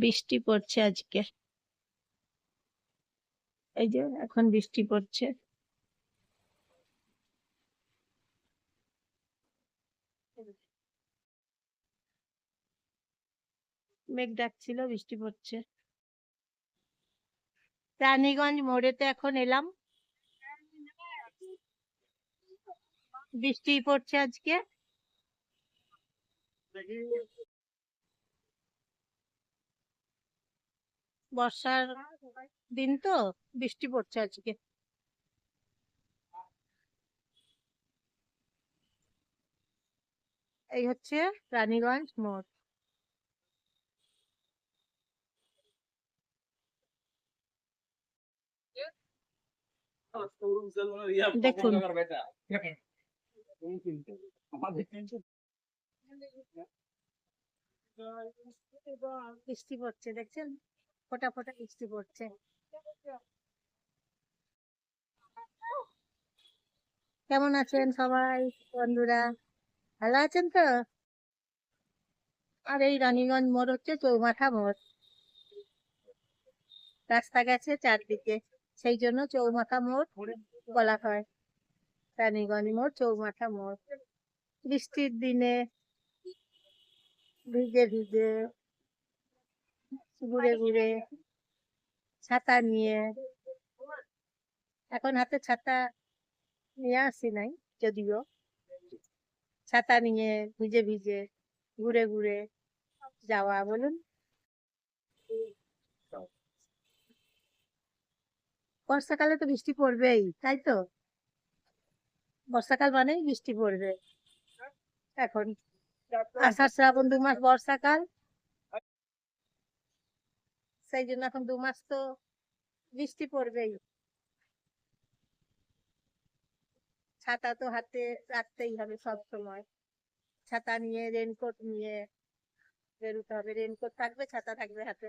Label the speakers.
Speaker 1: বৃষ্টি পড়ছে আজকে, এই যে এখন বৃষ্টি পড়ছে। মেঘ ডাকছিল, বৃষ্টি পড়ছে। রানীগঞ্জ মোড়েতে এখন এলাম, বৃষ্টি পড়ছে আজকে। বর্ষার দিন তো, বৃষ্টি পড়ছে আজকে। এই হচ্ছে রানীগঞ্জ মোড়। দেখুন, বৃষ্টি পড়ছে, দেখছেন ফোঁটা ফোঁটা বৃষ্টি পড়ছে। কেমন আছেন সবাই বন্ধুরা? ভালো আছেন তো? আর এই রানীগঞ্জ মোড় হচ্ছে চৌমাথা মোড়, রাস্তা গেছে চারদিকে, সেই জন্য চৌমাথা মোড় বলা হয়। রানীগঞ্জ মোড়, চৌমাথা মোড়। বৃষ্টির দিনে ভিজে ভিজে, ঘুরে ঘুরে, ছাতা নিয়ে, এখন হাতে ছাতা নিয়ে আসি নাই যদিও, ছাতা নিয়ে ভিজে ভিজে ঘুরে ঘুরে যাওয়া। বলুন, বর্ষাকালে তো বৃষ্টি পড়বেই, তাই তো? বর্ষাকাল মানেই বৃষ্টি পড়বে। এখন আষাঢ় শ্রাবণ 2 মাস বর্ষাকাল, সেই জন্য এখন 2 মাস তো বৃষ্টি পড়বেই। ছাতা তো হাতে রাখতেই হবে সব সময়, ছাতা নিয়ে, রেনকোট নিয়ে বেরোতে হবে। রেনকোট থাকবে, ছাতা থাকবে হাতে।